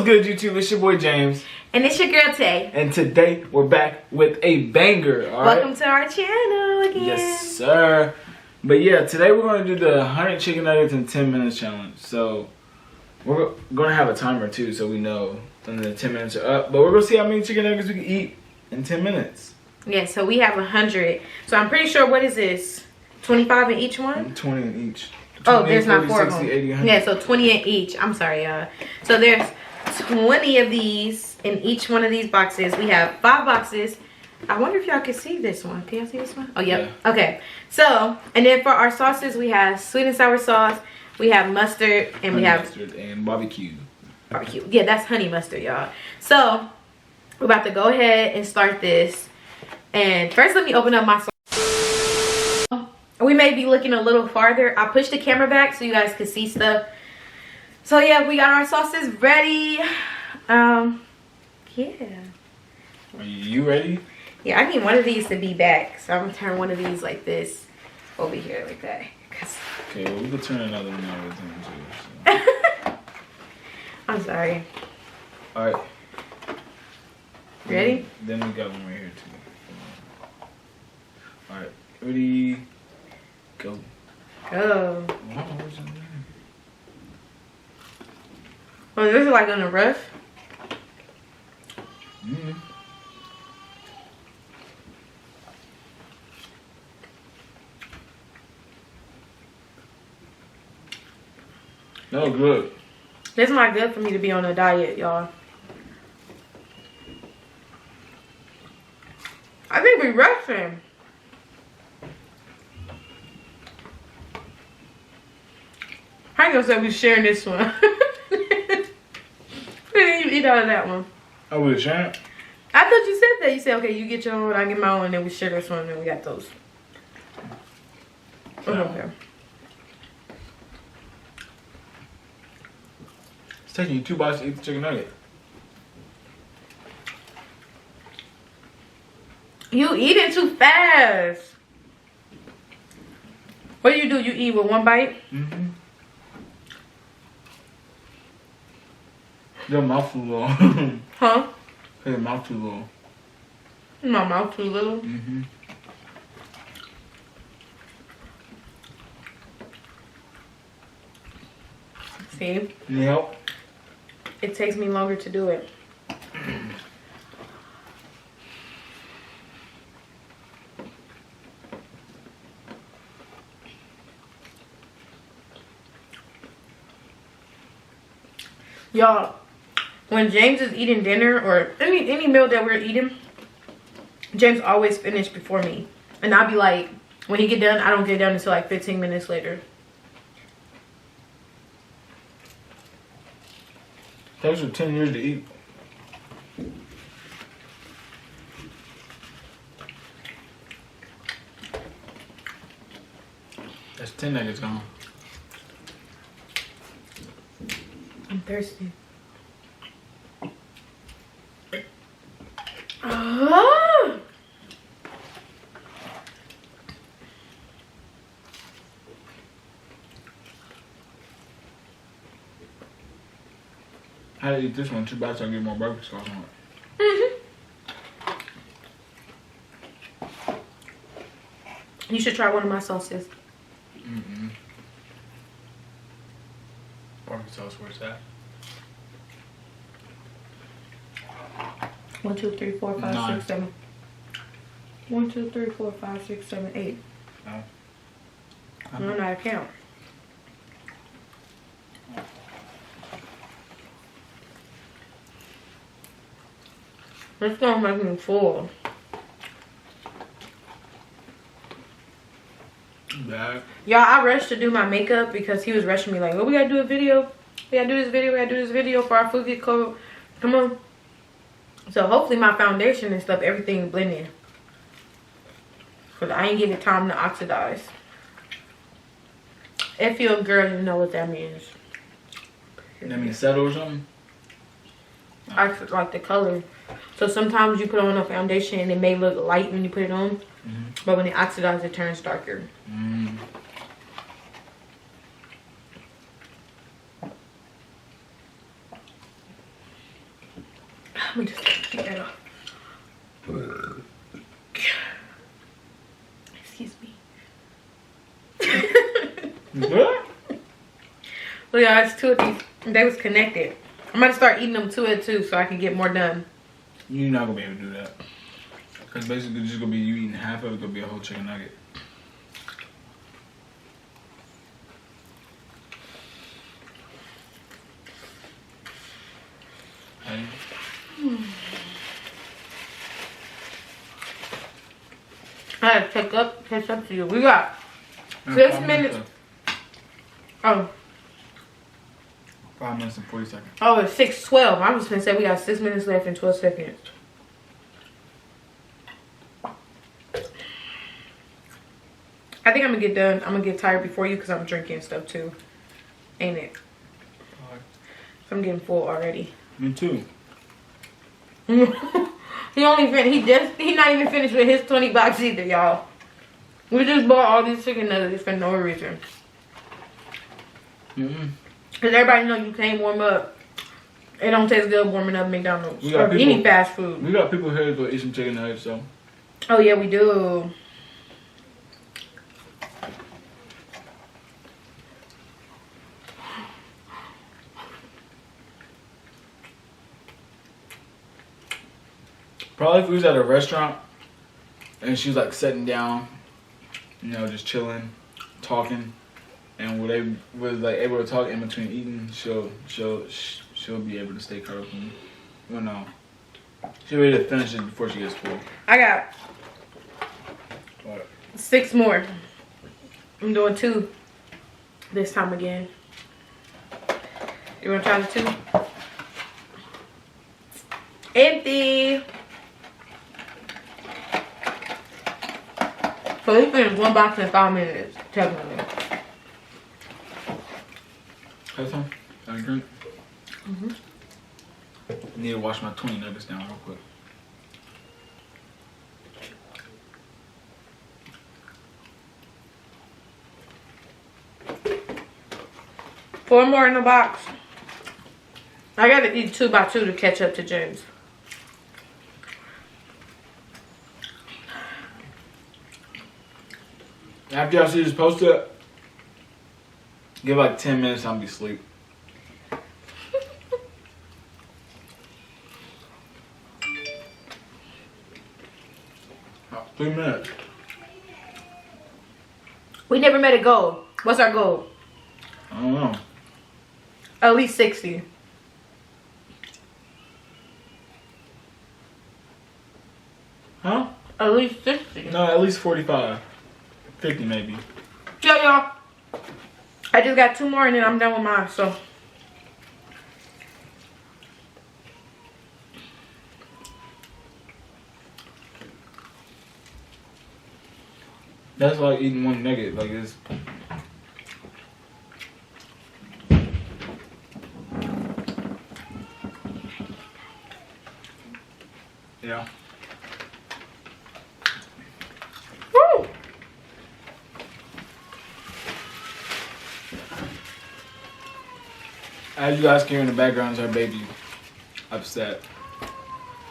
good, YouTube? It's your boy James. And it's your girl Tay. And today we're back with a banger, alright? Welcome to our channel again. Yes, sir. But yeah, today we're going to do the 100 chicken nuggets in 10 minutes challenge. So we're going to have a timer too, so we know when the 10 minutes are up. But we're going to see how many chicken nuggets we can eat in 10 minutes. Yeah, so we have 100. So I'm pretty sure, what is this? 25 in each one? 20 in each. 20, oh, there's 40, not 4 60, of them. 80, 100. Yeah, so 20 in each. I'm sorry, y'all. So there's 20 of these in each one of these boxes. We have 5 boxes. I wonder if y'all can see this one. Can y'all see this one? Oh, yep. Yeah. Okay. So, and then for our sauces, we have sweet and sour sauce. We have mustard, and honey we have mustard and barbecue. Barbecue. Yeah, that's honey mustard, y'all. So, we're about to go ahead and start this. And first, let me open up my sauce. We may be looking a little farther. I pushed the camera back so you guys could see stuff. So yeah, we got our sauces ready. Yeah. Are you ready? Yeah, I need one of these to be back. So I'm gonna turn one of these like this over here like that. Okay, well, we could turn another one over too. So. I'm sorry. Alright. Ready? Then we got one right here too. Alright, ready? Go. Go. Oh, this is like on the rough. No, good. This is not good for me to be on a diet, y'all. I think we rushing. I ain't gonna say we sharing this one. We didn't even eat out of that one. Oh, we sharing? I thought you said that. You said, okay, you get your own, I get my own, and then we share this one, and we got those. Okay. It's taking you 2 bites to eat the chicken nugget. You eating too fast. What do? You eat with 1 bite? Mm-hmm. Your mouth too little. Huh? Your mouth too little. My mouth too little? Mm-hmm. See? Yep. It takes me longer to do it. Y'all, when James is eating dinner or any meal that we're eating, James always finish before me. And I'll be like, when he get done, I don't get done until like 15 minutes later. Takes you 10 years to eat. That's 10 nuggets gone. I'm thirsty. Ah! I had to eat this one 2 bites. I'll get more barbecue sauce on it. You should try one of my sauces. Barbecue sauce, where's that? 1, 2, 3, 4, 5, 9. 6, 7. 1, 2, 3, 4, 5, 6, 7, 8. No. I don't know how to count. It's gonna make me full. Bad. Y'all, I rushed to do my makeup because he was rushing me like, oh, we gotta do a video. We gotta do this video. We gotta do this video for our food get cold. Come on. So hopefully my foundation and stuff, everything blending. Because I ain't give it time to oxidize. If you're a girl, you know what that means. That means settle or something? I like the color. So sometimes you put on a foundation and it may look light when you put it on. But when it oxidizes, it turns darker. Let me just take that off. Excuse me. Good? Look, y'all, it's two of these. They was connected. I'm gonna start eating them two at two so I can get more done. You're not gonna be able to do that. Because basically it's just gonna be you eating half of it, gonna be a whole chicken nugget. Hey. I had to catch up to you. We got 6 minutes. Oh. 5 minutes and 40 seconds. Oh, it's 6:12. I was gonna say we got 6 minutes left and 12 seconds. I think I'm gonna get done. I'm gonna get tired before you because I'm drinking stuff too. Ain't it? So I'm getting full already. Me too. He not even finished with his 20 bucks either, y'all. We just bought all these chicken nuggets for no reason. Cause everybody know you can't warm up. It don't taste good warming up McDonald's or any fast food. We got people here to eat some chicken nuggets, so. Oh yeah, we do. Probably if we was at a restaurant and she was like sitting down, you know, just chilling, talking, and when they was like able to talk in between eating, she'll be able to stay caught up with me. Well, no, she'll be able to finish it before she gets full. I got What? 6 more. I'm doing 2 this time again. You wanna try the 2? Empty. So we finished 1 box in 5 minutes, technically. Have some? Have a drink? Need to wash my 20 nuggets down real quick. Four more in the box. I gotta eat 2 by 2 to catch up to James. After y'all see this posted, give like 10 minutes, I'll be asleep. About 3 minutes. We never met a goal. What's our goal? I don't know. At least 60. Huh? At least 60. No, at least 45. 50 maybe. Yeah, y'all. I just got 2 more and then I'm done with mine, so. That's like eating 1 nugget. Like it's. Yeah. Woo! As you guys can hear in the background is our baby upset.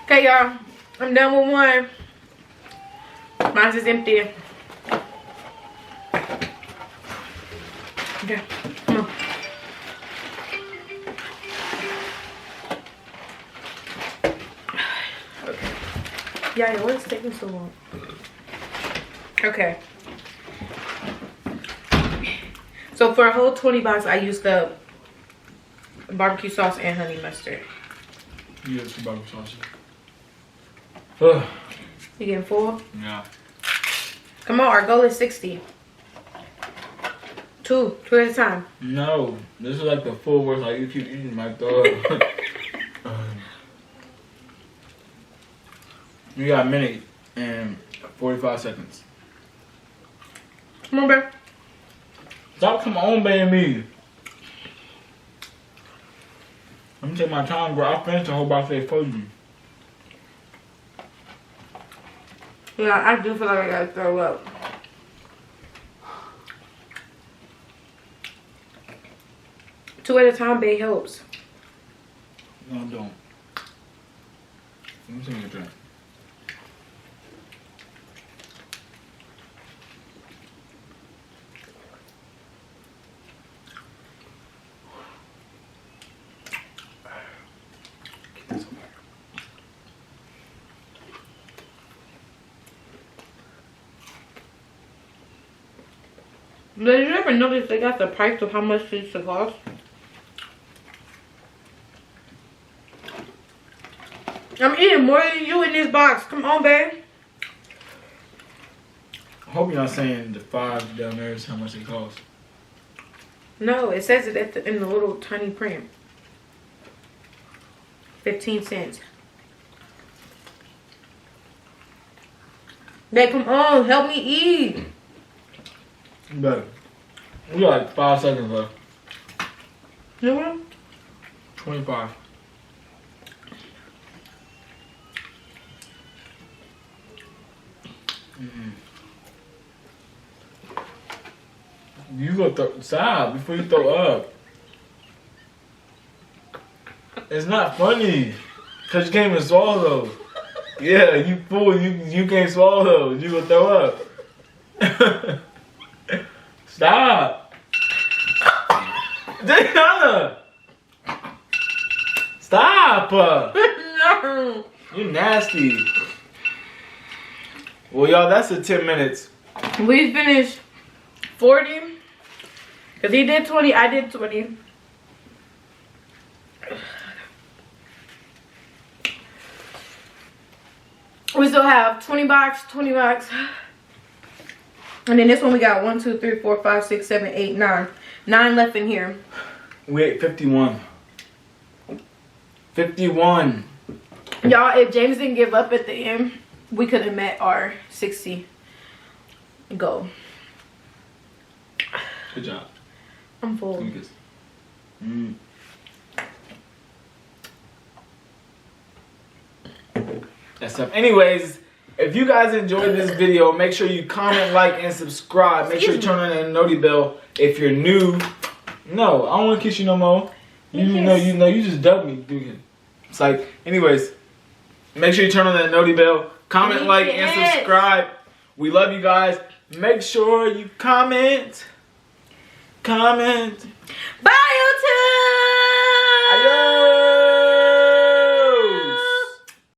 Okay, y'all. I'm done with 1. Mine's is empty. Okay, come on. Okay. Yeah, what's taking so long? Okay. So for a whole 20 bucks, I used up barbecue sauce and honey mustard. You get some barbecue sauce. Ugh. You getting full? Yeah. Come on, our goal is 60. 2 at a time. No, this is like the full worst. Like you keep eating my dog. You got a minute and 45 seconds. Come on, bro. Stop, come on, baby. Let me take my time, bro. I'll finish the whole box for you. Yeah, I do feel like I gotta throw up. Two at a time, babe, helps. No, don't. Let me see your drink. Get this over here. Did you ever notice they got the price of how much this should cost? I'm eating more than you in this box. Come on, babe. I hope you're not saying the 5 down there is how much it costs. No, it says it at in the little tiny print. 15 cents. Babe, come on. Help me eat. Better. We got like 5 seconds left. You know? 25. You go stop before you throw up. It's not funny. Cause you can't even swallow. Yeah, you fool, you can't swallow. You gonna throw up. Stop. Diana. Stop. No. You nasty. Well, y'all, that's the 10 minutes. We finished 40. Because he did 20, I did 20. We still have 20 bucks, 20 bucks. And then this one we got 1, 2, 3, 4, 5, 6, 7, 8, 9. 9 left in here. We ate 51. 51. Y'all, if James didn't give up at the end, we could have met our 60 goal. Good job. I'm full. That's stuff. Anyways, if you guys enjoyed this video, make sure you comment, like, and subscribe. Make sure you turn on that noti bell if you're new. No, I don't want to kiss you no more. You know, you just dug me. Dude. It's like, anyways, make sure you turn on that noti bell. Comment, like, and subscribe. We love you guys. Make sure you comment. Comment. Bye, YouTube.